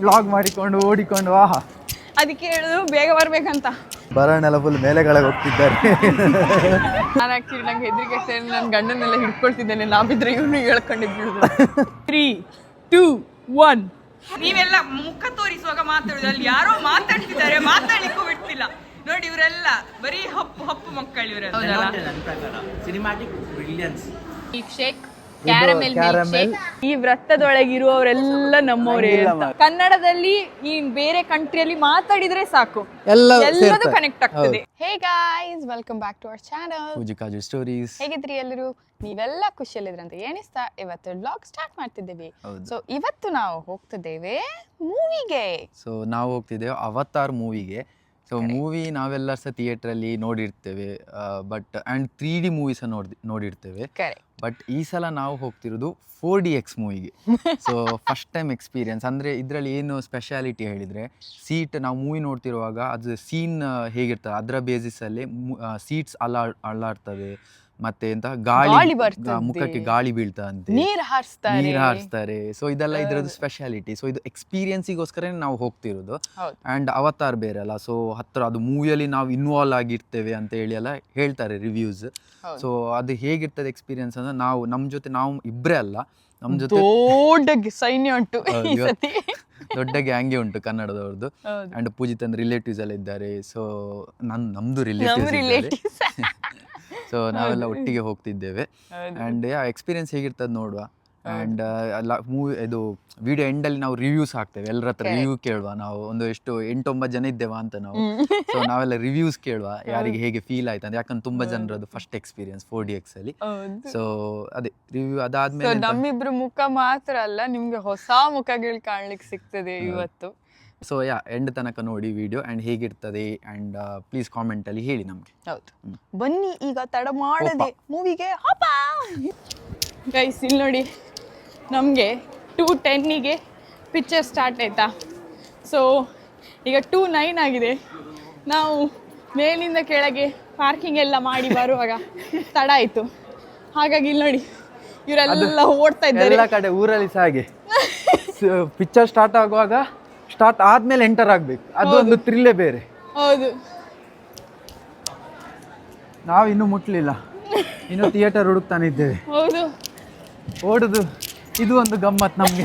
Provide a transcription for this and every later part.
Vlog ಮಾಡಿಕೊಂಡು ಓಡಿಕೊಂಡು ಆಹಾ. ಅದಕ್ಕೆ ಹೇಳುದು ಬೇಗ ಬರ್ಬೇಕಂತ. ಬರೋಣೆಲ್ಲ ಫುಲ್ ಮೇಲೆ ಕೆಳಗೆ ಹೋಗ್ತಿದ್ದಾರೆ. ನಾನು ಆಕ್ಚುಲಿ ನಂಗೆ ಹೆದರಿಕೆ ಆಗ್ತದೆ, ನನ್ನ ಗಂಡನ್ನೆಲ್ಲ ಹಿಡ್ಕೊಳ್ತಿದ್ದೇನೆ, ನಾ ಬಿದ್ರೆ ಇವನು ಹೇಳ್ಕೊಂಡೆ ಬೀಳುದು. 3, 2, 1. ನೀವೆಲ್ಲ ಮುಖ ತೋರಿಸುವಾಗ ಮಾತಾಡುದು, ಅಲ್ಲಿ ಯಾರೋ ಮಾತಾಡ್ತಿದ್ದಾರೆ, ಮಾತಾಡ್ಲಿಕ್ಕೂ ಬಿಡ್ತಿಲ್ಲ ನೋಡಿ. ಇವರೆಲ್ಲ ಬರೀ ಹಪ್ಪು ಮಕ್ಕಳು ಇವರೆಲ್ಲ. Cinematic brilliance. Milkshake, caramel milkshake. ಈ ವೃತ್ತದೊಳಗಿರುವವರೆಲ್ಲ ನಮ್ಮವರೇ ಅಂತ. ಕನ್ನಡದಲ್ಲಿ ಈ ಬೇರೆ ಕಂಟ್ರಿಯಲ್ಲಿ ಮಾತಾಡಿದ್ರೆ ಸಾಕು, ಎಲ್ಲದೂ ಕನೆಕ್ಟ್ ಆಗ್ತದೆ. Hey guys, welcome back to our channel Pujikaju stories. ಹೇಗಿದ್ರಿ ಎಲ್ಲರೂ? ನೀವೆಲ್ಲ ಖುಷಿಯಲ್ಲಿದ್ರಂತ ಎಣಿಸ್ತಾ ಇವತ್ತು ವ್ಲಾಗ್ ಸ್ಟಾರ್ಟ್ ಮಾಡ್ತಿದ್ದೇವೆ. ಸೊ ಇವತ್ತು ನಾವು ಹೋಗ್ತಿದ್ದೇವೆ ಮೂವಿಗೆ. ಸೊ ನಾವು ಹೋಗ್ತಿದ್ದೇವೆ ಅವತಾರ್ ಮೂವಿಗೆ. ಸೊ ಮೂವಿ ನಾವೆಲ್ಲ ಸಹ ಥಿಯೇಟ್ರಲ್ಲಿ ನೋಡಿರ್ತೇವೆ, ಬಟ್ ಆ್ಯಂಡ್ 3D ಮೂವೀಸ್ ನೋಡಿರ್ತೇವೆ. ಬಟ್ ಈ ಸಲ ನಾವು ಹೋಗ್ತಿರೋದು 4DX ಮೂವಿಗೆ. So first time experience. ಅಂದರೆ ಇದರಲ್ಲಿ ಏನು ಸ್ಪೆಷಾಲಿಟಿ ಹೇಳಿದರೆ, ಸೀಟ್ ನಾವು ಮೂವಿ ನೋಡ್ತಿರುವಾಗ ಅದು ಸೀನ್ ಹೇಗಿರ್ತದೆ ಅದರ ಬೇಸಿಸಲ್ಲಿ ಸೀಟ್ಸ್ ಅಲ್ಲಾಡ್ತವೆ, ಮತ್ತೆ ಎಂತ ಗಾಳಿ ಮುಖಕ್ಕೆ ಗಾಳಿ ಬೀಳ್ತಂತೆ, ನೀರು ಹಾರಿಸ್ತಾರೆ. ಸೊ ಇದೆಲ್ಲ ಇದರದ್ದು ಸ್ಪೆಷಾಲಿಟಿ. ಸೊ ಇದು ಎಕ್ಸ್ಪೀರಿಯನ್ಸಿಗೋಸ್ಕರ ನಾವು ಹೋಗ್ತಿರೋದು. ಆ್ಯಂಡ್ ಅವತಾರ್ ಬೇರೆ ಅಲ್ಲ, ಸೊ ಹತ್ರ ಅದು ಮೂವಿಯಲ್ಲಿ ನಾವು ಇನ್ವಾಲ್ವ್ ಆಗಿರ್ತೇವೆ ಅಂತ ಹೇಳಿ ಎಲ್ಲ ಹೇಳ್ತಾರೆ ರಿವ್ಯೂಸ್. ಸೊ ಅದು ಹೇಗಿರ್ತದೆ ಎಕ್ಸ್ಪೀರಿಯನ್ಸ್ ಅಂದ್ರೆ, ನಮ್ಮ ಜೊತೆ ನಾವು ಇಬ್ಬರೇ ಅಲ್ಲ, ನಮ್ಮ ಜೊತೆ ದೊಡ್ಡ ಸೈನ್ಯ ಉಂಟು, ದೊಡ್ಡ ಗ್ಯಾಂಗೆ ಉಂಟು ಕನ್ನಡದವ್ರದ್ದು. ಆ್ಯಂಡ್ ಪೂಜಿತಂದ್ ರಿಲೇಟಿವ್ಸ್ ಎಲ್ಲ ಇದ್ದಾರೆ. ಸೊ ನಮ್ದು ರಿಲೇಟಿವ್ಸ್. ಸೊ ನಾವೆಲ್ಲ ಒಟ್ಟಿಗೆ ಹೋಗ್ತಿದ್ದೇವೆ. ಆ್ಯಂಡ್ ಎಕ್ಸ್ಪೀರಿಯನ್ಸ್ ಹೇಗಿರ್ತದೆ ನೋಡುವ. ಆ್ಯಂಡ್ ಮೂವಿ ಇದು ವಿಡಿಯೋ ಎಂಡಲ್ಲಿ ನಾವು ರಿವ್ಯೂಸ್ ಹಾಕ್ತೇವೆ, ಎಲ್ಲರ ಹತ್ರ ರಿವ್ಯೂ ಕೇಳುವ. ನಾವು ಒಂದು ಎಷ್ಟು 8-9 ಜನ ಇದ್ದೇವ ಅಂತ ನಾವು. ಸೊ ನಾವೆಲ್ಲ ರಿವ್ಯೂಸ್ ಕೇಳುವ, ಯಾರಿಗೆ ಹೇಗೆ ಫೀಲ್ ಆಯ್ತು ಅಂತ. ಯಾಕಂದ್ರೆ ತುಂಬಾ ಜನರದ್ದು ಫಸ್ಟ್ ಎಕ್ಸ್ಪೀರಿಯನ್ಸ್ 4DX ಅಲ್ಲಿ. ಸೊ ಅದೇ ರಿವ್ಯೂ ಅದಾದ್ಮೇಲೆ ನಮ್ಮಿಬ್ರು ಮುಖ ಮಾತ್ರ ಅಲ್ಲ, ನಿಮ್ಗೆ ಹೊಸ ಮುಖಗಳು ಕಾಣ್ಲಿಕ್ಕೆ ಸಿಗ್ತದೆ ಇವತ್ತು. ಸೊ ಎಂಡ್ ತನಕ ನೋಡಿ ವಿಡಿಯೋ, ಆ್ಯಂಡ್ ಹೇಗಿರ್ತದೆ ಆ್ಯಂಡ್ ಪ್ಲೀಸ್ ಕಾಮೆಂಟಲ್ಲಿ ಹೇಳಿ ನಮಗೆ. ಹೌದು, ಬನ್ನಿ ಈಗ ತಡ ಮಾಡದೆ ಮೂವಿಗೆ ಹೋಪ. ಗೈಸ್ ಇಲ್ಲಿ ನೋಡಿ, ನಮಗೆ 2:10ಗೆ ಪಿಕ್ಚರ್ ಸ್ಟಾರ್ಟ್ ಆಯಿತಾ. ಸೊ ಈಗ 2:09 ಆಗಿದೆ. ನಾವು ಮೇಲಿಂದ ಕೆಳಗೆ ಪಾರ್ಕಿಂಗ್ ಎಲ್ಲ ಮಾಡಿ ಬರುವಾಗ ತಡ ಆಯಿತು. ಹಾಗಾಗಿ ಇಲ್ಲಿ ನೋಡಿ ಇವರೆಲ್ಲ ಓಡ್ತಾ ಇದ್ದಾರೆ ಎಲ್ಲ ಕಡೆ, ಊರಲ್ಲಿ ಸಹ ಹಾಗೆ. ಪಿಕ್ಚರ್ ಸ್ಟಾರ್ಟ್ ಆದ್ಮೇಲೆ ಎಂಟರ್ ಆಗ್ಬೇಕು, ಅದೊಂದು ಥ್ರಿಲ್ಲೇ ಬೇರೆ. ಹೌದು, ನಾವು ಇನ್ನೂ ಮುಟ್ಲಿಲ್ಲ, ಇನ್ನು ಥಿಯೇಟರ್ ಹುಡುಕ್ತಾನೆ ಇದ್ದೇವೆ. ಹೌದು, ಓಡುದು ಇದು ಒಂದು ಗಮ್ಮತ್ ನಮ್ಗೆ.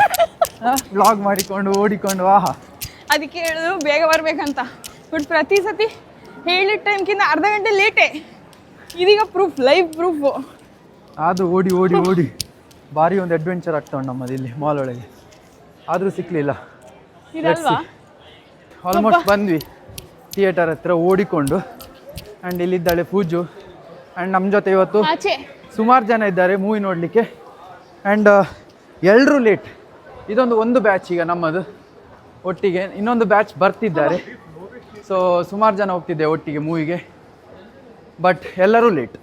ವ್ಲಾಗ್ ಮಾಡಿಕೊಂಡು ಓಡಿಕೊಂಡು ಆಹಾ. ಅದಕ್ಕೆ ಹೇಳುದು ಬೇಗ ಬರ್ಬೇಕಂತ. ಬಟ್ ಪ್ರತಿ ಸತಿ ಹೇಳಿದ ಟೈಮ್ಗಿಂತ ಅರ್ಧ ಗಂಟೆ ಲೇಟೇ. ಇದೀಗ ಪ್ರೂಫ್, ಲೈವ್ ಪ್ರೂಫ್. ಆದರೂ ಓಡಿ ಭಾರಿ ಒಂದು ಅಡ್ವೆಂಚರ್ ಆಗ್ತಾ ಉಂಟು ನಮ್ಮದು ಇಲ್ಲಿ ಮಾಲ್ ಒಳಗೆ. ಆದರೂ ಸಿಕ್ಕಲಿಲ್ಲ. ಇದಲ್ವಾ, ಆಲ್ಮೋಸ್ಟ್ ಬಂದ್ವಿ ಥಿಯೇಟರ್ ಹತ್ರ ಓಡಿಕೊಂಡು. ಆ್ಯಂಡ್ ಇಲ್ಲಿದ್ದಾಳೆ ಪೂಜು. ಆ್ಯಂಡ್ ನಮ್ಮ ಜೊತೆ ಇವತ್ತು ಸುಮಾರು ಜನ ಇದ್ದಾರೆ ಮೂವಿ ನೋಡಲಿಕ್ಕೆ. ಆ್ಯಂಡ್ ಎಲ್ಲರೂ ಲೇಟ್. ಒಂದು ಬ್ಯಾಚ್ ಈಗ ನಮ್ಮದು ಒಟ್ಟಿಗೆ, ಇನ್ನೊಂದು ಬ್ಯಾಚ್ ಬರ್ತಿದ್ದಾರೆ. ಸೊ ಸುಮಾರು ಜನ ಹೋಗ್ತಿದ್ದೆ ಒಟ್ಟಿಗೆ ಮೂವಿಗೆ, ಬಟ್ ಎಲ್ಲರೂ ಲೇಟ್.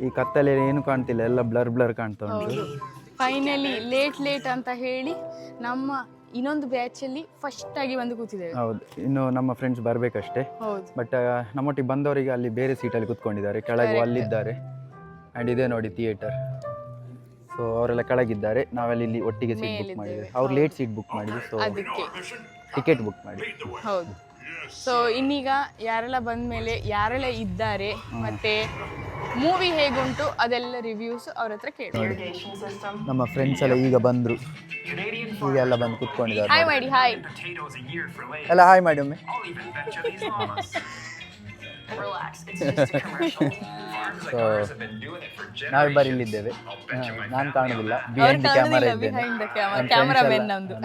ಈ ಕತ್ತಲೆಯಲ್ಲಿ ಏನು ಕಾಣ್ತಿಲ್ಲ, ಎಲ್ಲ ಬ್ಲರ್ ಕಾಣ್ತಾ ಉಂಟು. ಫೈನಲಿ ಲೇಟ್ ಅಂತ ಹೇಳಿ ನಮ್ಮ ಇನ್ನೊಂದು ಬ್ಯಾಚಲ್ಲಿ ಫಸ್ಟ್ ಆಗಿ ಬಂದು ಕೂತಿದ್ದೇವೆ. ಹೌದು, ಇನ್ನು ನಮ್ಮ ಫ್ರೆಂಡ್ಸ್ ಬರಬೇಕಷ್ಟೇ. ಬಟ್ ನಮ್ಮೊಟ್ಟಿಗೆ ಬಂದವರಿಗೆ ಅಲ್ಲಿ ಬೇರೆ ಸೀಟಲ್ಲಿ ಕೂತ್ಕೊಂಡಿದ್ದಾರೆ, ಕೆಳಗೆ ಅಲ್ಲಿದ್ದಾರೆ. ಆ್ಯಂಡ್ ಇದೇ ನೋಡಿ ಥಿಯೇಟರ್. ಸೊ ಅವರೆಲ್ಲ ಕೆಳಗಿದ್ದಾರೆ, ನಾವೆಲ್ಲ ಇಲ್ಲಿ ಒಟ್ಟಿಗೆ ಸೀಟ್ ಬುಕ್ ಮಾಡಿದ್ವಿ. ಅವ್ರು ಲೇಟ್ ಸೀಟ್ ಬುಕ್ ಮಾಡಿದ್ವಿ, ಸೊ ಟಿಕೆಟ್ ಬುಕ್ ಮಾಡಿ. ಹೌದು. ಸೊ ಇನ್ನೀಗ ಯಾರೆಲ್ಲ ಬಂದಮೇಲೆ ಯಾರೆಲ್ಲ ಇದ್ದಾರೆ ಮತ್ತೆ ಮೂವಿ ಹೇಗುಂಟು ಅದೆಲ್ಲ ರಿವ್ಯೂಸ್ ಅವ್ರ ಹತ್ರ ಕೇಳಿ. ನಮ್ಮ ಫ್ರೆಂಡ್ಸ್ ಎಲ್ಲ ಈಗ ಬಂದರು, ಈಗ ಎಲ್ಲ ಬಂದು ಕೂತ್ಕೊಂಡಿದ್ದಾರೆ. ಹಾಯ್ ಮಾಡಿ, ಹಾಯ್ ಎಲ್ಲ ಹಾಯ್ ಮಾಡಿ ಒಮ್ಮೆ. ಸೊ ನಾವಿಬ್ಬರು ಇಲ್ಲಿದ್ದೇವೆ, ನಾನು ಕಾಣುದಿಲ್ಲ, ಬಿಹೈಂಡ್ ಕ್ಯಾಮರಾ ಇದ್ದೇನೆ. ಕ್ಯಾಮರಾಮನ್ ನಮ್ದು.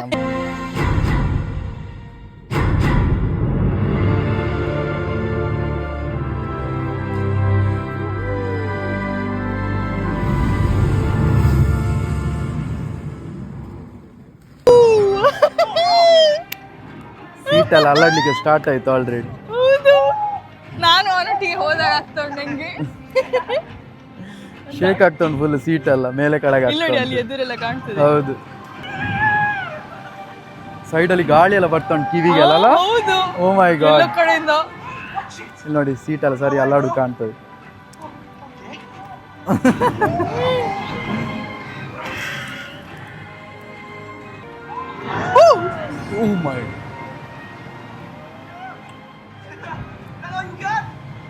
ಸೀಟ್ ಎಲ್ಲ ಅಲ್ಲಾಡ್ಲಿಕ್ಕೆ ಸ್ಟಾರ್ಟ್ ಆಯ್ತು ಆಲ್ರೆಡಿ. ನಾನು ಅವನೊಟ್ಟಿಗೆ ಹೋದಾಗ ಆಗ್ತಾ ಉಂಟು ನಂಗೆ, ಶೇಕ್ ಆಗ್ತಾ ಉಂಟು ಫುಲ್. ಸೀಟ್ ಎಲ್ಲ ಮೇಲೆ ಕೆಳಗೆ ಅಲ್ಲಿ ಎದುರೆಲ್ಲ ಕಾಣ್ತದೆ. ಹೌದು, ಸೈಡಲ್ಲಿ ಗಾಳಿ ಎಲ್ಲ ಬರ್ತಾ ಉಂಟು ಕಿವಿಗೆಲ್ಲ. ಓ ಮೈ ಗಾಡ್, ಇಲ್ಲಿ ನೋಡಿ ಸೀಟ್ ಎಲ್ಲ ಸರಿ ಅಲ್ಲಾಡು ಕಾಣ್ತದೆ. ಓ ಮೈ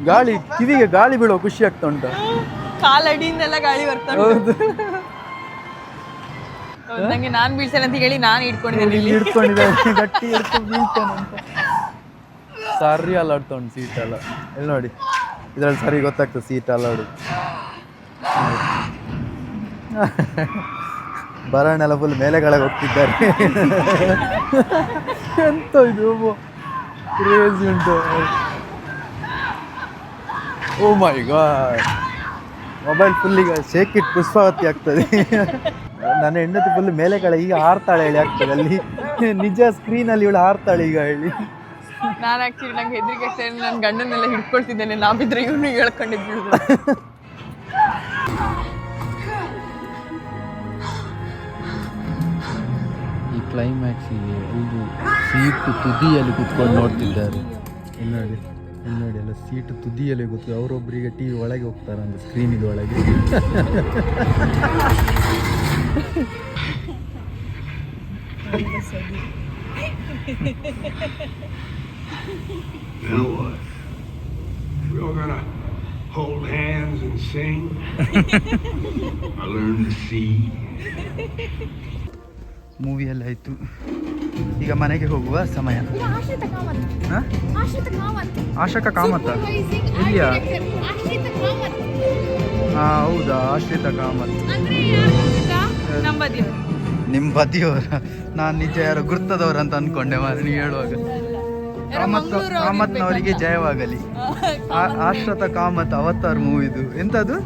ಗಾಳಿ ಕಿವಿಗೆ ಗಾಳಿ ಬೀಳೋ ಖುಷಿ ಆಗ್ತಾ ಉಂಟು. ಕಾಲಡಿಯಿಂದೆಲ್ಲ ಗಾಳಿ ಬರ್ತಾ ಉಂಟು. ಹೌದು ನಂಗೆ ನಾನ್ ಬೀಳ್ಸೇನೆ ಅಂತ ಹೇಳಿ ನಾನು ಇಟ್ಕೊಂಡಿದ್ದೇನೆ ಇಲ್ಲಿ. ಹಿಡ್ಕೊಂಡಿದ್ದಾರೆ ಗಟ್ಟಿ ಹಿಡ್ಕೊಂಡು ಬೀಳ್ತಾನೆ ಅಂತ. ಸರಿ ಅಲ್ಲಾಡ್ತಾ ಉಂಟು ಸೀಟ್ ಎಲ್ಲ. ಇಲ್ಲಿ ನೋಡಿ ಇದ್ರಲ್ಲಿ ಸರಿ ಗೊತ್ತಾಗ್ತದೆ ಸೀಟ್ ಅಲ್ಲಾಡು. ಬರಣೆಲ್ಲ ಫುಲ್ ಮೇಲೆ ಕೆಳಗೆ ಹೋಗ್ತಿದ್ದಾರೆ. ಎಂತ ಇದು ಕ್ರೇಜಿ ಉಂಟು. ಓ ಮೈ ಗಾಡ್, ಮೊಬೈಲ್ ಫುಲ್ ಈಗ ಶೇಕ್ ಇಟ್ ಪುಷ್ಪಾವತಿ ಆಗ್ತದೆ. ನನ್ನ ಹೆಂಡತಿ ಫುಲ್ ಮೇಲೆ ಕಡೆ ಈಗ ಹಾರ್ತಾಳೆ ಹೇಳಿ ಆಗ್ತದೆ ಅಲ್ಲಿ. ನಿಜ ಸ್ಕ್ರೀನಲ್ಲಿ ಇವಳು ಹಾರ್ತಾಳೆ ಈಗ ಹೇಳಿ. ನಾನು ಆಕ್ಚುಲಿ ನಂಗೆ ಹೆದರಿಕೆ ಆಗ್ತದೆ, ನನ್ನ ಗಂಡನ್ನೆಲ್ಲ ಹಿಡ್ಕೊಳ್ತಿದ್ದೇನೆ, ನಾವಿದ್ರೆ ಇವನು ಹೇಳ್ಕೊಂಡಿದ್ದು. ಈ ಕ್ಲೈಮ್ಯಾಕ್ಸಿಗೆ ಎಲ್ಲರೂ ಸೀಟು ತುದಿಯಲ್ಲಿ ಕುತ್ಕೊಂಡು ನೋಡ್ತಿದ್ದಾರೆ. ಇಲ್ಲಿ ನೋಡಿ ಎಲ್ಲ ಸೀಟು ತುದಿಯಲ್ಲಿ ಕೂತ್ಕೊಂಡು ಅವರೊಬ್ಬರಿಗೆ ಟಿ ವಿ ಒಳಗೆ ಹೋಗ್ತಾರೆ ಅಂತ ಸ್ಕ್ರೀನಿಗೆ ಒಳಗೆ. Now what? We all gonna hold hands and sing? I learned to see. Movie ಎಲ್ಲ ಆಯಿತು, ಈಗ ಮನೆಗೆ ಹೋಗುವ ಸಮಯ. ಹಾಂ ಆಶಕ ಕಾಮತ್ ಇದೆಯಾ? ಹಾಂ ಹೌದಾ, ಆಶ್ರಿತ ಕಾಮತ್ ನಿಮ್ಮ ಬದಿಯವರ. ನಾನು ನಿಜ ಯಾರೋ ಗುರ್ತದವ್ರು ಅಂತ ಅಂದ್ಕೊಂಡೆ ಮಾರೆ ನೀವು ಹೇಳುವಾಗ. ಕಾಮತ್ನವರಿಗೆ ಜಯವಾಗಲಿ. ಆಶ್ರಿತ ಕಾಮತ್ ಅವತಾರ್ ಮೂವಿದು ಎಂಥದ್ದು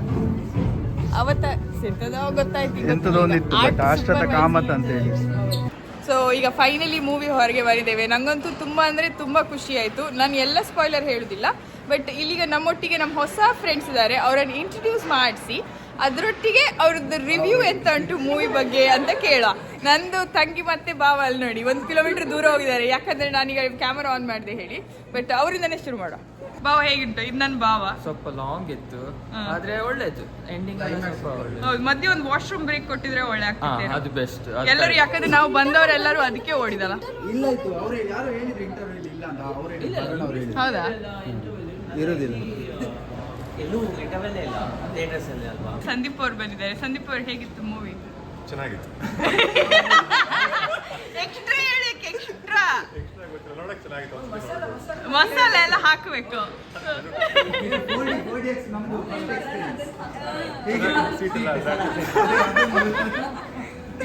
ಎಂಥದೋ ಒಂದಿತ್ತು, ಬಟ್ ಆಶ್ರಿತ ಕಾಮತ್ ಅಂತ ಹೇಳಿ. ಸೊ ಈಗ ಫೈನಲಿ ಮೂವಿ ಹೊರಗೆ ಬರಿದ್ದೇವೆ. ನಂಗಂತೂ ತುಂಬ ಅಂದರೆ ತುಂಬ ಖುಷಿ ಆಯಿತು. ನಾನು ಎಲ್ಲ ಸ್ಪಾಯ್ಲರ್ ಹೇಳೋದಿಲ್ಲ, ಬಟ್ ಇಲ್ಲಿಗ ನಮ್ಮೊಟ್ಟಿಗೆ ನಮ್ಮ ಹೊಸ ಫ್ರೆಂಡ್ಸ್ ಇದ್ದಾರೆ, ಅವರನ್ನು ಇಂಟ್ರಡ್ಯೂಸ್ ಮಾಡಿಸಿ ಅದರೊಟ್ಟಿಗೆ ಅವ್ರದ್ದು ರಿವ್ಯೂ ಎಂತ ಉಂಟು ಮೂವಿ ಬಗ್ಗೆ ಅಂತ ಕೇಳ. ನಂದು ತಂಗಿ ಮತ್ತೆ ಬಾವ ಅಲ್ಲಿ ನೋಡಿ 1 ಕಿಲೋಮೀಟರ್ ದೂರ ಹೋಗಿದ್ದಾರೆ, ಯಾಕಂದರೆ ನಾನೀಗ ಕ್ಯಾಮರಾ ಆನ್ ಮಾಡಿದೆ ಹೇಳಿ. ಬಟ್ ಅವರಿಂದನೇ ಶುರು ಮಾಡುವ. ಬಾವ ಹೇಗಿತ್ತು? ಇದು ನನ್ನ ಬಾವ. ಸ್ವಲ್ಪ ಲಾಂಗ್ ಇತ್ತು ಆದ್ರೆ ಒಳ್ಳೇದು ಎಂಡಿಂಗ್. ಹೌದು, ಮಧ್ಯೆ ಒಂದು ವಾಶ್ರೂಮ್ ಬ್ರೇಕ್ ಕೊಟ್ಟಿದ್ರೆ ಒಳ್ಳೆ ಆಗ್ತಿತ್ತು. ಅದು ಬೆಸ್ಟ್ ಎಲ್ಲರೂ, ಯಾಕಂದ್ರೆ ನಾವು ಬಂದವರೆಲ್ಲರೂ ಅದಕ್ಕೆ ಓಡಿದಲ್ಲ. ಇಲ್ಲ ಇತ್ತು, ಅವರು ಯಾರು ಹೇಳಿದ್ರು ಇಂಟರ್ವ್ಯೂ ಇಲ್ಲ ಅಂತ. ಅವರೇ ಹೌದಾ? ಇರೋದಿಲ್ಲ ಎಲ್ಲೂ ಇಂಟರ್ವೆಲ್ ಇಲ್ಲ ಥಿಯೇಟರ್ಸ್ ಅಲ್ಲಿ ಅಲ್ವಾ. ಸಂದೀಪ್ ಅವ್ರು ಬಂದಿದ್ದಾರೆ. ಸಂದೀಪ್ ಅವ್ರು ಹೇಗಿತ್ತು ಮೂವಿ? ಚೆನ್ನಾಗಿತ್ತು. ಎಕ್ಸ್ಟ್ರಾ ಹೇಳಕ್ಕೆ ಎಕ್ಸ್ಟ್ರಾ ನೋಡಕ್ ಚೆನ್ನಾಗಿತ್ತು. ಮಸಾಲೆ ಎಲ್ಲ ಹಾಕಬೇಕು.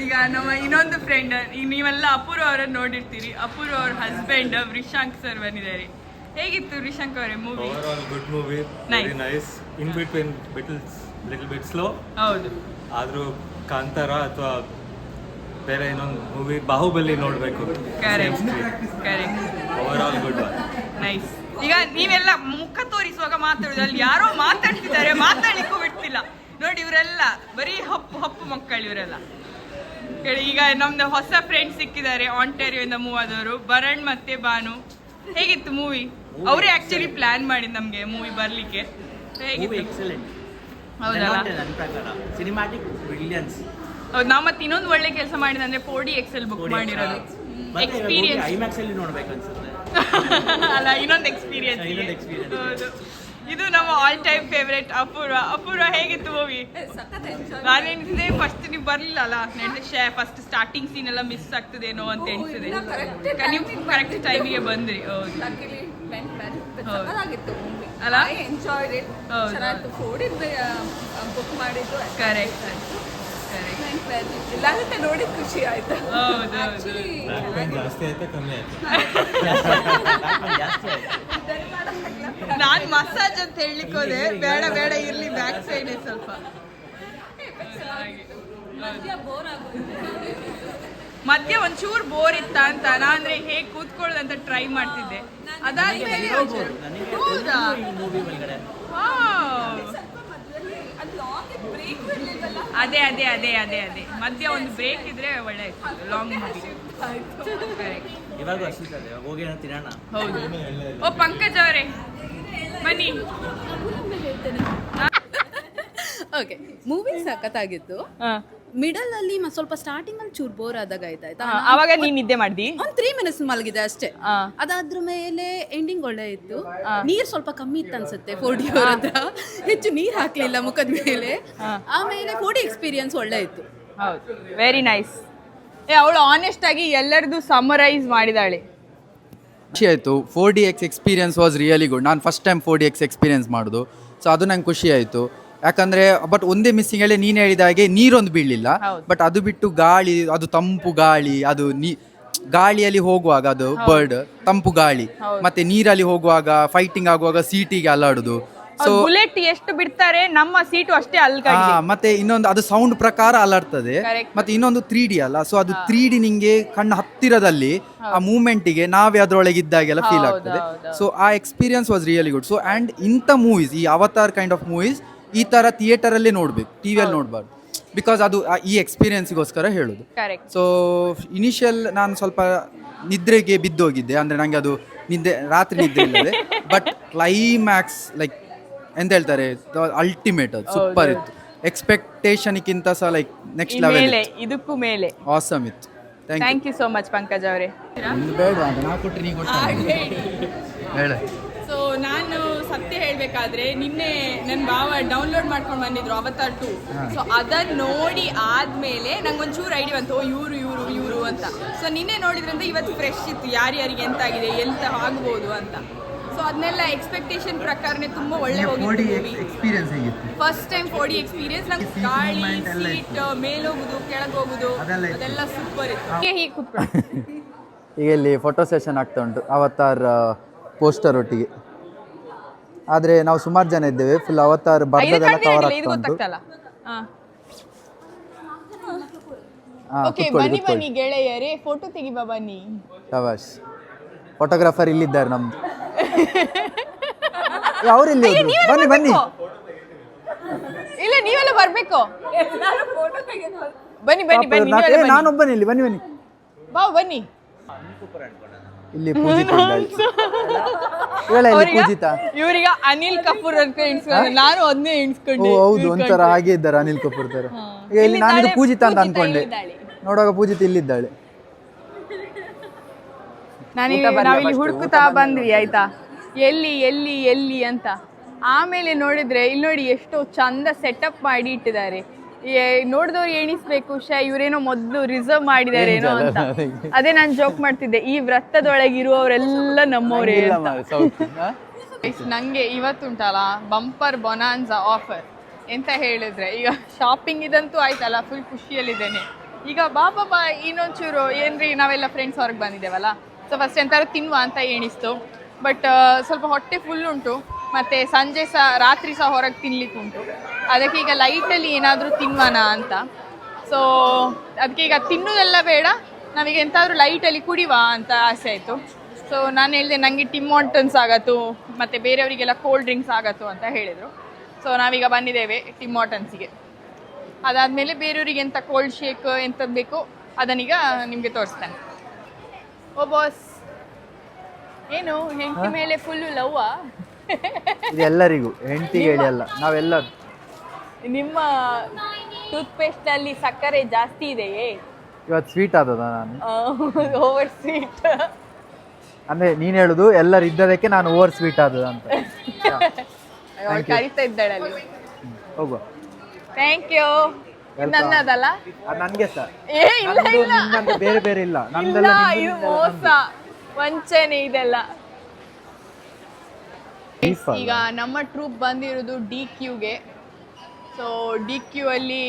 ಈಗ ನಮ್ಮ ಇನ್ನೊಂದು ಫ್ರೆಂಡ್, ಈಗ ನೀವೆಲ್ಲ ಅಪೂರ್ವ ಅವರನ್ನು ನೋಡಿರ್ತೀರಿ. ಅಪೂರ್ವ ಅವ್ರ ಹಸ್ಬೆಂಡ್ ರಿಶಾಂಕ್ ಸರ್ ಬಂದಿದ್ದಾರೆ. ಹೇಗಿತ್ತು ರಿಶಾಂಕ್ ಅವರೇ movie? Over good movie, very nice. In between little bit slow. ಹೌದು, ಆದ್ರೂ ಕಾಂತಾರ ಅಥವಾ ಬೇರೆ ಇನ್ನೊಂದು ಮೂವಿ ಬಾಹುಬಲಿ ನೋಡಬೇಕು. Over all good one. Nice. ಈಗ ನೀವೆಲ್ಲ ಮುಖ ತೋರಿಸುವಾಗ ಮಾತಾಡುದು, ಅಲ್ಲಿ ಯಾರೋ ಮಾತಾಡ್ತಿದ್ದಾರೆ, ಮಾತಾಡ್ಲಿಕ್ಕೂ ಬಿಡ್ತಿಲ್ಲ ನೋಡಿ. ಇವರೆಲ್ಲ ಬರೀ ಹಪ್ಪು ಮಕ್ಕಳು ಇವರೆಲ್ಲ. ಈಗ ನಮ್ದು ಹೊಸ ಫ್ರೆಂಡ್ ಸಿಕ್ಕಿದ್ದಾರೆ ಆಂಟೇರಿಯೋಯಿಂದ ಮೂವ್ ಆದವರು, ಭರಣ್ ಮತ್ತೆ ಭಾನು. ಹೇಗಿತ್ತು ಮೂವಿ? ಅವರೇ ಆಕ್ಚುಲಿ ಪ್ಲಾನ್ ಮಾಡಿದ್ ನಮ್ಗೆ ಮೂವಿ ಬರ್ಲಿಕ್ಕೆ. ಹೇಗಿತ್ತು? ಹೌದಲ್ಲ, ಸಿನಿಮ್ಯಾಟಿಕ್ ಬ್ರಿಲಿಯನ್ಸ್. ಹೌದು, ನಾವು ಮತ್ತೆ ಇನ್ನೊಂದು ಒಳ್ಳೆ ಕೆಲಸ ಮಾಡಿದ ಅಂದ್ರೆ 4D XL ಬುಕ್ ಮಾಡಿರೋದು. ಎಕ್ಸ್ಪೀರಿಯನ್ಸ್ ಐಮ್ಯಾಕ್ಸ್ ಅಲ್ಲಿ ನೋಡ್ಬೇಕು ಅನ್ಸುತ್ತೆ. ಅಲ್ಲ, ಇನ್ನೊಂದು ಎಕ್ಸ್ಪೀರಿಯನ್ಸ್. ಹೌದು, ಇದು ನಮ್ಮ ಆಲ್ ಟೈಮ್ ಫೇವ್ರೇಟ್ ಅಪೂರ್ವ. ಅಪೂರ್ವ ಹೇಗಿತ್ತು ಮೂವಿ? ನಾನೆನಿಸಿದೆ ಫಸ್ಟ್ ನೀವು ಬರ್ಲಿಲ್ಲ ಅಲ್ಲ, ನೆನ್ನೆ ಫಸ್ಟ್ ಸ್ಟಾರ್ಟಿಂಗ್ ಸೀನ್ ಎಲ್ಲ ಮಿಸ್ ಆಗ್ತದೇನೋ ಅಂತ ಎಣಿಸಿದೆ. ನೀವು ಕರೆಕ್ಟ್ ಟೈಮಿಗೆ ಬಂದ್ರಿ. ಹೌದು ಅಲ್ಲ, ಕರೆಕ್ಟ್. ನೋಡಿ ಖುಷಿ ಆಯ್ತು. ಹೌದು, ಜಾಸ್ತಿ ಆಯ್ತಾ ಕಮ್ಮಿ ಆಯ್ತು? ನಾನ್ ಮಸಾಜ್ ಅಂತ ಹೇಳಲಿಕ್ಕೆ ಹೋದೆ, ಬೇಡ ಇರ್ಲಿ, ಬ್ಯಾಕ್ ಸೈಡ್ ಸ್ವಲ್ಪ. ಮಧ್ಯ ಒಂಚೂರು ಬೋರ್ ಇತ್ತ ಅಂತ ನಾ ಅಂದ್ರೆ ಹೇಗೆ ಕೂತ್ಕೊಳ್ಳೋದಂತ ಟ್ರೈ ಮಾಡ್ತಿದ್ದೆ. ಅದಾದ್ಮೇಲೆ ಹೌದಾ, ಅದೇ ಮಧ್ಯ ಒಂದು ಬ್ರೇಕ್ ಇದ್ರೆ ಒಳ್ಳೆ ಲಾಂಗ್ ಮೂವಿ. ಇವಾಗ ಅನಿಸ್ತದೆ ಹೋಗಿ ತಿನ್ನೋಣ. ಹೌದು. ಓ ಪಂಕಜ್ ಅವರೇ ಬನ್ನಿ. Okay, movie ಸಖತ್ತಾಗಿತ್ತು. ಮಿಡಲ್ ಅಲ್ಲಿ ಸ್ವಲ್ಪ ಸ್ಟಾರ್ಟಿಂಗ್ ಅಲ್ಲಿ ಚೂರ್ ಬೋರ್ ಆದಾಗ ಆಯ್ತಾ. ಅವಾಗ ನೀನ್ ನಿದ್ದೆ ಮಾಡ್ದಿ? ಒಂದು 3 ಮಿನಿಟ್ಸ್ ಮಲಗಿದೆ ಅಷ್ಟೇ. ಅದಾದ್ರ ಮೇಲೆ ಎಂಡಿಂಗ್ ಒಳ್ಳೆ ಇತ್ತು. ನೀರ್ ಸ್ವಲ್ಪ ಕಮ್ಮಿ ಇತ್ತು ಅನ್ಸುತ್ತೆ 4D ಅವ್ರ ಹತ್ರ, ಹೆಚ್ಚು ನೀರ್ ಹಾಕ್ಲಿಲ್ಲ ಮುಖದ ಮೇಲೆ. ಆಮೇಲೆ 4D ಎಕ್ಸ್ಪೀರಿಯನ್ಸ್ ಒಳ್ಳೆ ಇತ್ತು. ಹೌದು, ವೆರಿ ನೈಸ್. ಅವಳು ಆನೆಸ್ಟ್ ಆಗಿ ಎಲ್ಲರದು ಸಮರೈಸ್ ಮಾಡಿದಾಳೆ. ಖುಷಿ ಆಯಿತು. 4DX experience was really good. ನಾನು ಫಸ್ಟ್ ಟೈಮ್ 4DX ಎಕ್ಸ್ಪೀರಿಯನ್ಸ್ ಮಾಡೋದು, ಸೊ ಅದು ನಂಗೆ ಖುಷಿ ಆಯಿತು. ಯಾಕಂದರೆ ಬಟ್ ಒಂದೇ ಮಿಸ್ಸಿಂಗ್ ಹೇಳಿ ನೀನು ಹೇಳಿದ ಹಾಗೆ ನೀರೊಂದು ಬೀಳಲಿಲ್ಲ. ಬಟ್ ಅದು ಬಿಟ್ಟು ಗಾಳಿ, ಅದು ತಂಪು ಗಾಳಿ, ಅದು ಗಾಳಿಯಲ್ಲಿ ಹೋಗುವಾಗ ಅದು ಬರ್ಡ್ ತಂಪು ಗಾಳಿ, ಮತ್ತೆ ನೀರಲ್ಲಿ ಹೋಗುವಾಗ ಫೈಟಿಂಗ್ ಆಗುವಾಗ ಸೀಟಿಗೆ ಅಲ್ಲಾಡುದು. ಸೊ ಬುಲೆಟ್ ಎಷ್ಟು ಬಿಡ್ತಾರೆ ನಮ್ಮ ಸೀಟು ಅಷ್ಟೇ ಅಲ್ಕಾಡಿ. ಮತ್ತೆ ಇನ್ನೊಂದು ಅದು ಸೌಂಡ್ ಪ್ರಕಾರ ಅಲ್ಲಾಡ್ತದೆ. ಮತ್ತೆ ಇನ್ನೊಂದು 3D ಅಲ್ಲ, ಸೊ ಅದು 3D ನಿಂಗೆ ಕಣ್ಣು ಹತ್ತಿರದಲ್ಲಿ ಆ ಮೂವ್ಮೆಂಟಿಗೆ ನಾವೇ ಅದರೊಳಗೆ ಇದ್ದಾಗೆಲ್ಲ ಫೀಲ್ ಆಗ್ತದೆ. ಸೊ ಆ experience was really good. So and ಇಂಥ ಮೂವೀಸ್, ಈ ಅವತಾರ್ ಕೈಂಡ್ ಆಫ್ ಮೂವೀಸ್ ಈ ಥರ ಥಿಯೇಟರಲ್ಲೇ ನೋಡ್ಬೇಕು, ಟಿವಿಯಲ್ಲಿ ನೋಡಬಾರ್ದು. ಬಿಕಾಸ್ ಅದು ಈ ಎಕ್ಸ್ಪೀರಿಯನ್ಸಿಗೋಸ್ಕರ ಹೇಳೋದು. ಸೊ ಇನಿಷಿಯಲ್ ನಾನು ಸ್ವಲ್ಪ ನಿದ್ರೆಗೆ ಬಿದ್ದೋಗಿದ್ದೆ, ಅಂದರೆ ನನಗೆ ಅದು ರಾತ್ರಿ ನಿದ್ರೆ ಇಲ್ಲದೆ. ಬಟ್ ಕ್ಲೈಮ್ಯಾಕ್ಸ್ ಲೈಕ್ ಎಂತ ಹೇಳ್ತಾರೆ, ಅಲ್ಟಿಮೇಟ್, ಅದು ಸೂಪರ್ ಇತ್ತು. ಎಕ್ಸ್ಪೆಕ್ಟೇಷನ್ಗಿಂತ ಸಹ ಲೈಕ್ ನೆಕ್ಸ್ಟ್ ಲೆವೆಲ್, ಇದಕ್ಕೂ ಮೇಲೆ ಆಸಮ್ ಇತ್ತು. Thank you so much Pankaj ಅವರೇ. ಬೇಡ ನಾ ಕೊಟ್ಟರೆ ನೀವು ಹೇಳ. ಸೊ ನಾನು ಸತ್ಯ ಹೇಳಬೇಕಾದ್ರೆ ನಿನ್ನೆ ನನ್ನ ಭಾವ ಡೌನ್ಲೋಡ್ ಮಾಡ್ಕೊಂಡು ಬಂದಿದ್ರು ಅವತಾರ್ 2. ಸೊ ಅದನ್ನ ನೋಡಿ ಆದ್ಮೇಲೆ ನಂಗೊಂಚೂರು ಐಡಿಯಾ ಬಂತು, ಇವರು ಅಂತ. ಸೊ ನಿನ್ನೆ ನೋಡಿದ್ರಂತ ಇವತ್ತು ಫ್ರೆಶ್ ಇತ್ತು, ಯಾರ್ಯಾರಿಗೆ ಎಂತಾಗಿದೆ, ಎಂತ ಆಗ್ಬೋದು ಅಂತ. ಸೊ ಅದನ್ನೆಲ್ಲ ಎಕ್ಸ್ಪೆಕ್ಟೇಷನ್ ಪ್ರಕಾರನೇ ತುಂಬಾ ಒಳ್ಳೆ ಹೋಗಿತ್ತು movie. First time 4D experience. ನಂಗೆ ಗಾಳಿ, ಸೀಟ್, ಮೇಲೋಗುದು ಕೆಳಗೋಗುದು ಅದೆಲ್ಲ ಸೂಪರ್ ಇತ್ತು. ಹೀಗೆ ಕೂತ್ಕೊಂಡು ಈಗ ಇಲ್ಲಿ ಫೋಟೋ ಸೆಷನ್ ಆಗ್ತಾ ಉಂಟು ಅವತಾರ್ ಪೋಸ್ಟರ್ ಒಟ್ಟಿಗೆ. ಆದರೆ ನಾವು ಸುಮಾರು ಜನ ಇದ್ದೇವೆ, ಫುಲ್ ಅವತಾರ್ ಬರ್ದದೆಲ್ಲ ಕವರ್ ಆಗ್ತಾ ಉಂಟು. ಓಕೆ, ಬನ್ನಿ ಗೆಳೆಯರೇ, ಫೋಟೋ ತೆಗಿಬಾ ಬನ್ನಿ. ಶಬಾಷ್, ಫೋಟೋಗ್ರಾಫರ್ ಇಲ್ಲಿದ್ದಾರೆ ನಮ್ದು. ಅವರಿಲ್ಲಿ ಬನ್ನಿ. ಇಲ್ಲ, ನೀವೆಲ್ಲ ಬರ್ಬೇಕು. ಬನ್ನಿ ನಾನೊಬ್ಬನೇ ಇಲ್ಲಿ, ಬನ್ನಿ ಬಾ ಬನ್ನಿ. ಇಲ್ಲಿ ಪೂಜಿತ ಪೂಜಿತಾ, ಇವ್ರೀಗ ಅನಿಲ್ ಕಪೂರ್ ಅಂತ ಎಣಿಸ್ಕೊಂಡೆ, ನಾನು ಅದನ್ನೇ ಎಣಿಸ್ಕೊಂಡೆ. ಹೌದು, ಒಂಥರ ಹಾಗೆ ಇದ್ದಾರೆ ಅನಿಲ್ ಕಪೂರ್ ತರ. ಇಲ್ಲಿ ನಾನು ಪೂಜಿತಾ ಅಂತ ಅನ್ಕೊಂಡೆ, ನೋಡುವಾಗ ಪೂಜಿತ ಇಲ್ಲಿದ್ದಾಳೆ. ನಾವಿಲ್ಲಿ ಹುಡುಕುತ್ತಾ ಬಂದ್ವಿ ಆಯ್ತಾ, ಎಲ್ಲಿ ಅಂತ. ಆಮೇಲೆ ನೋಡಿದ್ರೆ ಇಲ್ಲಿ ನೋಡಿ ಎಷ್ಟು ಚಂದ ಸೆಟಪ್ ಮಾಡಿ ಇಟ್ಟಿದ್ದಾರೆ. ನೋಡಿದವ್ರು ಎಣಿಸ್ಬೇಕು, ಇವರೇನೋ ಮೊದಲು ರಿಸರ್ವ್ ಮಾಡಿದ್ದಾರೆ ಏನೋ ಅಂತ. ಅದೇ ನಾನು ಜೋಕ್ ಮಾಡ್ತಿದ್ದೆ, ಈ ವೃತ್ತದೊಳಗಿರುವವರೆಲ್ಲ ನಮ್ಮವರೇ ಅಂತ. ನಂಗೆ ಇವತ್ತುಂಟಲ್ಲ ಬಂಪರ್ ಬೊನಾನ್ಸಾ ಆಫರ್ ಎಂತ ಹೇಳಿದ್ರೆ, ಈಗ ಶಾಪಿಂಗ್ ಇದಂತೂ ಆಯ್ತಲ್ಲ, ಫುಲ್ ಖುಷಿಯಲ್ಲಿದ್ದೇನೆ. ಈಗ ಬಾಬಾ ಇನ್ನೊಂಚೂರು ಏನ್ರಿ, ನಾವೆಲ್ಲ ಫ್ರೆಂಡ್ಸ್ ಹೊರಗೆ ಬಂದಿದ್ದೇವಲ್ಲ, ಸೊ ಫಸ್ಟ್ ಎಂತಾರು ತಿನ್ನುವ ಅಂತ ಎಣಿಸ್ತು. ಬಟ್ ಸ್ವಲ್ಪ ಹೊಟ್ಟೆ ಫುಲ್ ಉಂಟು, ಮತ್ತು ಸಂಜೆ ಸಹ ರಾತ್ರಿ ಸಹ ಹೊರಗೆ ತಿನ್ಲಿಕ್ಕೆ ಉಂಟು. ಅದಕ್ಕೆ ಈಗ ಲೈಟಲ್ಲಿ ಏನಾದರೂ ತಿನ್ವನ ಅಂತ. ಸೊ ಅದಕ್ಕೆ ಈಗ ತಿನ್ನೋದೆಲ್ಲ ಬೇಡ, ನಾವೀಗ ಎಂತಾದರೂ ಲೈಟಲ್ಲಿ ಕುಡಿವ ಅಂತ ಆಸೆ ಆಯಿತು. ಸೊ ನಾನು ಹೇಳಿದೆ ನನಗೆ ಟಿಮ್ ಹಾರ್ಟನ್ಸ್ ಆಗತ್ತು, ಮತ್ತು ಬೇರೆಯವರಿಗೆಲ್ಲ ಕೋಲ್ಡ್ ಡ್ರಿಂಕ್ಸ್ ಆಗತ್ತು ಅಂತ ಹೇಳಿದರು. ಸೊ ನಾವೀಗ ಬಂದಿದ್ದೇವೆ ಟಿಮ್ ಹಾರ್ಟನ್ಸಿಗೆ. ಅದಾದಮೇಲೆ ಬೇರೆಯವರಿಗೆ ಎಂಥ ಕೋಲ್ಡ್ ಶೇಕ್ ಎಂಥದ್ದು ಬೇಕೋ ಅದನ್ನೀಗ ನಿಮಗೆ ತೋರಿಸ್ತಾನೆ. ಓ ಬಾಸ್, ಏನು ಹೆಂಡತಿ ಮೇಲೆ ಫುಲ್ಲು ಲವ್ವಾ? ಎಲ್ಲರಿಗೂ, ಹೆಂಡತಿಗೆ ಹೇಳಿ ಅಲ್ಲ, ನಾವೆಲ್ಲರೂ. ನಿಮ್ಮ ಟೂತ್ ಪೇಸ್ಟ್ ಅಲ್ಲಿ ಸಕ್ಕರೆ ಜಾಸ್ತಿ ಇದೆಯೇ? ಇವತ್ತು ಸ್ವೀಟ್ ಆದದ ನಾನು ಓವರ್ ಸ್ವೀಟ್. ಅಂದ್ರೆ ನೀನ್ ಹೇಳುದು ಎಲ್ಲರೂ ಇದ್ದದಕ್ಕೆ ನಾನು ಓವರ್ ಸ್ವೀಟ್ ಆದದ ಅಂತ. ಕರಿತಾ ಇದ್ದಾಳೆ ಅಲ್ಲಿ. ಹೋಗುವ. Thank you. ನನ್ನದಲ್ಲ, ನನ್ಗೆ ಸಹ ಇಲ್ಲ ಬೇರೆ ಬೇರೆ ಇಲ್ಲ, ಇದು ಮೋಸ ವಂಚನೆ ಇದೆಲ್ಲ. ಈಗ ನಮ್ಮ ಟ್ರೂಪ್ ಬಂದಿರೋದು DQಗೆ. ಸೊ DQ ಅಲ್ಲಿ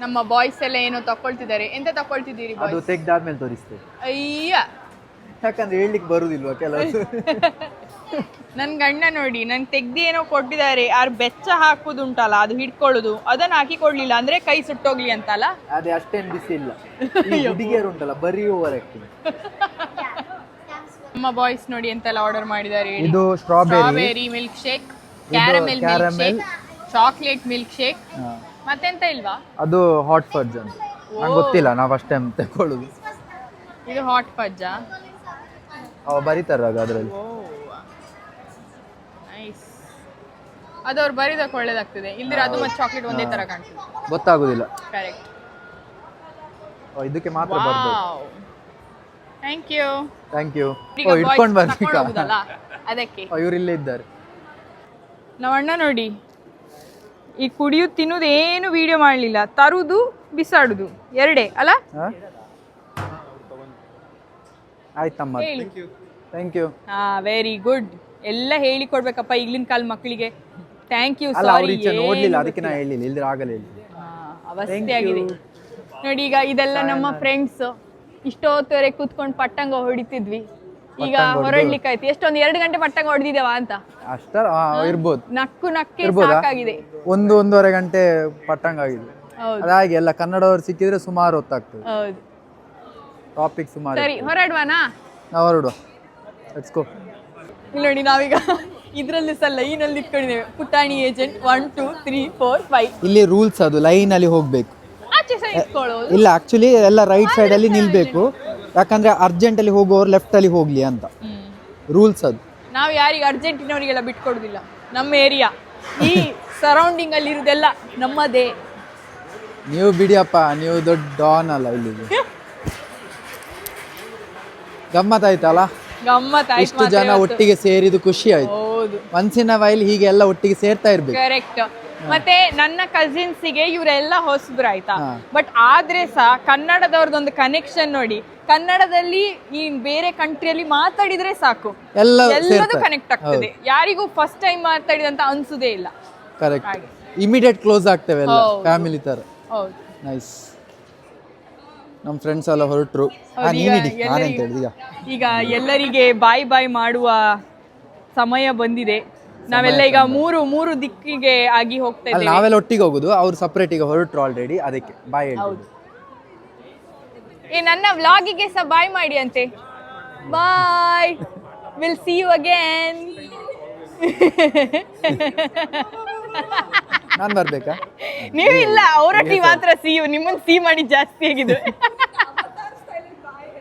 ನಮ್ಮ ಬಾಯ್ಸ್ ಎಲ್ಲ ಏನೋ ತಕೊಳ್ತಿದ್ದಾರೆ. ಎಂತ ತಕೊಳ್ತಿದ್ದೀರಿ ಬಾಯ್ಸ್? ಅದು ತೆಗ್ದಾದ್ಮೇಲೆ ತೋರಿಸ್ತೇವೆ. ಅಯ್ಯ, ಯಾಕಂದ್ರೆ ಹೇಳಲಿಕ್ಕೆ ಬರುದಿಲ್ವಾ ಕೆಲವು. ನನ್ನ ಗಂಡ ನೋಡಿ ನಂಗೆ ತೆಗ್ದು ಏನೋ ಕೊಟ್ಟಿದ್ದಾರೆ, ಯಾರು ಬೆಚ್ಚ ಹಾಕುದುಂಟಲ್ಲ ಅದು ಹಿಡ್ಕೊಳ್ಳೋದು, ಅದನ್ನ ಹಾಕಿ ಕೊಡ್ಲಿಲ್ಲ ಅಂದ್ರೆ ಕೈ ಸುಟ್ಟೋಗ್ಲಿ ಅಂತಲ್ಲ. ಅದೇ ಅಷ್ಟೇನು ಬಿಸಿ ಇಲ್ಲ, ಹುಡುಗಿಯರು ಉಂಟಲ್ಲ ಬರೀ ಓವರ್ ಆಕ್ಟಿಂಗ್. ನಮ್ಮ ಬಾಯ್ಸ್ ನೋಡಿ ಎಂತೆಲ್ಲ ಆರ್ಡರ್ ಮಾಡಿದ್ದಾರೆ. ಇದು strawberry milkshake, caramel milkshake, chocolate milkshake, ಮತ್ತೆಂತ ಇಲ್ವಾ? ಅದು ಹಾಟ್ ಫಡ್ಜ್ ಅಂತ ನಂಗೆ ಗೊತ್ತಿಲ್ಲ, ನಾವು ಫಸ್ಟ್ ಟೈಮ್ ತಗೊಳ್ಳೋದು. ಇದು ಹಾಟ್ ಫಡ್ಜಾ? ಬರೀತಾರ ಅದರಲ್ಲಿ. ನೈಸ್. ಅದು ಅವ್ರು ಬರೀದಕ್ಕೆ ಒಳ್ಳೇದಾಗ್ತದೆ, ಇಲ್ದಿರ ಅದು ಮತ್ತೆ ಚಾಕ್ಲೇಟ್ ಒಂದೇ ತರ ಕಾಣ್ತದೆ, ಗೊತ್ತಾಗುದಿಲ್ಲ. ಕರೆಕ್ಟ್. ಇದಕ್ಕೆ ಮಾತ್ರ ಬರ್ಬೋದು. Thank you. Thank you. ಈಗ ಓ ಇಟ್ಕೊಂಡು boys ತಕೊಂಡ್ ಬರ್ಬೇಕಾ? ಹೋಗುದಲ್ಲ, ಅದಕ್ಕೆ ಇವ್ರು ಇಲ್ಲೇ ಇದ್ದಾರೆ. ನಮ್ಮ ಅಣ್ಣ ನೋಡಿ ಈ ಕುಡಿಯುದು ತಿನ್ನುದು ಏನು ವಿಡಿಯೋ ಮಾಡಲಿಲ್ಲ, ತರುದು ಬಿಸಾಡುದು ಎರಡೇ ಅಲ್ಲ. ಹಾ? ಆಯ್ತಮ್ಮ, ಹೇಳಿ. Thank you. ಹಾ ವೆರಿ ಗುಡ್. ಎಲ್ಲ ಹೇಳಿ ಕೊಡ್ಬೇಕಪ್ಪ ಈಗಿನ ಕಾಲ ಮಕ್ಕಳಿಗೆ. Thank you. ಅಲ್ಲ ಅವ್ರು ಸಾರಿ ಈಚೆ ನೋಡ್ಲಿಲ್ಲ, ಅದಕ್ಕೆ ನಾ ಹೇಳಿಲ್ಲ, ಇಲ್ದ್ರೆ ಆಗಲ್ಲ ಹೇಳಿ. ಅವಸ್ಥೆ ಆಗಿದೆ ನೋಡಿ. ಈಗ ಇದೆಲ್ಲ ನಮ್ಮ ಫ್ರೆಂಡ್ಸ್ ಇಷ್ಟೊತ್ತವರೆಗೆ ಕೂತ್ಕೊಂಡು ಪಟ್ಟಂಗ ಹೊಡಿತಿದ್ವಿ, ಈಗ ಹೊರಡ್ಲಿಕ್ಕೆ ಆಯ್ತು. ಎಷ್ಟೊಂದು 2 ಗಂಟೆ ಪಟ್ಟಂಗ ಹೊಡೆದಿದ್ದೇವ ಅಂತ ಅಷ್ಟ ಇರ್ಬೋದು, ನಕ್ಕು ನಕ್ಕೆ ಇರ್ಬೋದಾ? ಸಾಕಾಗಿದೆ. 1-1.5 ಗಂಟೆ ಪಟ್ಟಂಗ ಆಗಿದೆ. ಹೌದು ಅದಾಗಿ ಎಲ್ಲ ಕನ್ನಡದವ್ರು ಸಿಕ್ಕಿದ್ರೆ ಸುಮಾರು ಹೊತ್ತಾಗ್ತದೆ, ಹೌದು. ಟಾಪಿಕ್ ಸುಮಾರು. ಸರಿ ಹೊರಡ್ವಾನಾ? ನಾವು ಹೊರಡುವ, ಲೆಟ್ಸ್ ಗೋ. ಇಲ್ಲಿ ನೋಡಿ ನಾವೀಗ ಇದ್ರಲ್ಲಿ ಸಹ ಲೈನ್ ಅಲ್ಲಿ ಇಟ್ಕೊಂಡಿದ್ದೇವೆ. ಪುಟಾಣಿ ಏಜೆಂಟ್ 1 2 3 4 5. ಇಲ್ಲಿ ರೂಲ್ಸ್ ಅದು ಲೈನ್ ಅಲ್ಲಿ ಹೋಗ್ಬೇಕು. ಆಚೆ ಸಹ ಇಟ್ಕೊಳ್ಳೋದು. ಇಲ್ಲ ಆಕ್ಚುಲಿ ಎಲ್ಲ ರೈಟ್ ಸೈಡ್ ಅಲ್ಲಿ ನಿಲ್ಬೇಕು, ಯಾಕಂದ್ರೆ ಅರ್ಜೆಂಟ್ ಅಲ್ಲಿ ಹೋಗುವವರು ಲೆಫ್ಟ್ ಅಲ್ಲಿ ಹೋಗ್ಲಿ ಅಂತ ರೂಲ್ಸ್ ಅದು. ನಾವು ಯಾರಿಗೆ ಅರ್ಜೆಂಟಿನವರಿಗೆಲ್ಲ ಬಿಟ್ಕೊಡುದಿಲ್ಲ. ನಮ್ಮ ಏರಿಯಾ ಈ ಸರೌಂಡಿಂಗ್ ಅಲ್ಲಿ ಇರುದೆಲ್ಲ ನಮ್ಮದೇ. ನೀವು ಬಿಡಿಯಪ್ಪ, ನೀವು ದೊಡ್ಡ ಡಾನ್ ಅಲ್ಲ. ಇಲ್ಲಿ ಗಮ್ಮತ್ತಾಯ್ತಲ್ಲ, ಗಮ್ಮತ್ ಆಯ್ತು. ಇಷ್ಟು ಜನ ಒಟ್ಟಿಗೆ ಸೇರಿದು ಖುಷಿ ಆಯ್ತು. ಹೌದು ಒನ್ಸ್ ಇನ್ ಅ ವೈಲ್ ಹೀಗೆ ಎಲ್ಲ ಒಟ್ಟಿಗೆ ಸೇರ್ತಾ ಇರ್ಬೇಕು. ಕರೆಕ್ಟ್. ಮತ್ತೆ ನನ್ನ ಕಸಿನ್ಸಿಗೆ ಇವರೆಲ್ಲ ಹೊಸಬ್ರು ಆಯ್ತಾ, ಬಟ್ ಆದ್ರೆ ಸಹ ಕನ್ನಡದವ್ರದೊಂದು ಕನೆಕ್ಷನ್ ನೋಡಿ. ಕನ್ನಡದಲ್ಲಿ ಈ ಬೇರೆ ಕಂಟ್ರಿಯಲ್ಲಿ ಮಾತಾಡಿದ್ರೆ ಸಾಕು, ಎಲ್ಲದೂ ಕನೆಕ್ಟ್ ಆಗ್ತದೆ. ಯಾರಿಗೂ ಫಸ್ಟ್ ಟೈಮ್ ಮಾತಾಡಿದಂತ ಅನ್ಸುದೇ ಇಲ್ಲ. ಕರೆಕ್ಟ್, ಇಮಿಡಿಯೇಟ್ ಕ್ಲೋಸ್ ಆಗ್ತೇವೆ ಎಲ್ಲ ಫ್ಯಾಮಿಲಿ ತರ. ಹೌದು ನೈಸ್. ನಮ್ಮ ಫ್ರೆಂಡ್ಸ್ ಎಲ್ಲ ಹೊರಟ್ರು. ನಾನೆಂತ ಹೇಳಿದ ಈಗ ಎಲ್ಲರಿಗೆ ಬಾಯ್ ಬಾಯ್ ಮಾಡುವ ಸಮಯ ಬಂದಿದೆ. ನಾವೆಲ್ಲ ಈಗ ಮೂರು ದಿಕ್ಕಿಗೆ ಆಗಿ ಹೋಗ್ತಾ ಇದ್ದೇವೆ. ನಾವೆಲ್ಲ ಒಟ್ಟಿಗೆ ಹೋಗುದು, ಅವ್ರು ಸಪರೇಟ್ ಈಗ ಹೊರಟ್ರು ಆಲ್ರೆಡಿ, ಅದಕ್ಕೆ ಬಾಯ್ ಹೇಳಿ. ಹೌದು. ನನ್ನ ವ್ಲಾಗಿಗೆ ಸಹ ಬಾಯ್ ಮಾಡಿ ಅಂತೆ. ಬಾಯ್, ವಿಲ್ ಸಿ ಯು ಅಗೇನ್. ನಾನ್ ಬರ್ಬೇಕಾ? ನೀವು ಇಲ್ಲ, ಅವರೊಟ್ಟಿಗೆ ಮಾತ್ರ ಸಿ ಯು. ನಿಮ್ಮನ್ನ ಸಿ ಮಾಡಿ ಜಾಸ್ತಿ ಆಗಿದೆ.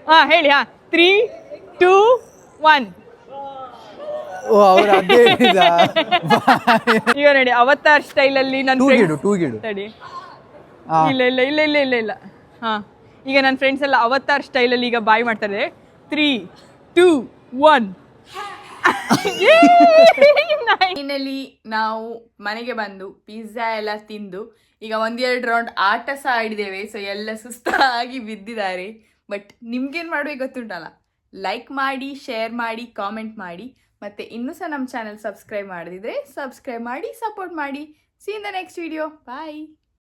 ಹಾ ಹೇಳಿ. 3 2 1. ಓ ಅವ್ರ ಅದೇ ಹೇಳಿದ. ಈಗ ನೋಡಿ ಅವತಾರ್ ಸ್ಟೈಲ್ ಅಲ್ಲಿ ನನ್ನ ಟೂ ಗಿಡು ತಡಿ. ಇಲ್ಲ ಇಲ್ಲ ಇಲ್ಲ ಇಲ್ಲ ಇಲ್ಲ ಇಲ್ಲ. ಹಾ ಈಗ ನನ್ನ ಫ್ರೆಂಡ್ಸ್ ಎಲ್ಲ ಅವತಾರ್ ಸ್ಟೈಲ್ ಅಲ್ಲಿ ಈಗ ಬಾಯ್ ಮಾಡ್ತಾರೆ. 3 2 1. ಫೈನಲಿ ನಾವು ಮನೆಗೆ ಬಂದು ಪಿಜ್ಜಾ ಎಲ್ಲ ತಿಂದು ಈಗ 1-2 ರೌಂಡ್ ಆಟ ಸಹ ಆಡಿದ್ದೇವೆ. ಸೊ ಎಲ್ಲ ಸುಸ್ತಾಗಿ ಬಿದ್ದಿದ್ದಾರೆ. ಬಟ್ ನಿಮ್ಗೇನು ಮಾಡ್ಬೇಕು ಗೊತ್ತುಂಟಲ್ಲ, ಲೈಕ್ ಮಾಡಿ, ಶೇರ್ ಮಾಡಿ, ಕಾಮೆಂಟ್ ಮಾಡಿ. ಮತ್ತೆ ಇನ್ನೂ ಸಹ ನಮ್ಮ ಚಾನಲ್ ಸಬ್ಸ್ಕ್ರೈಬ್ ಮಾಡದಿದ್ರೆ ಸಬ್ಸ್ಕ್ರೈಬ್ ಮಾಡಿ, ಸಪೋರ್ಟ್ ಮಾಡಿ. See in the next video. Bye.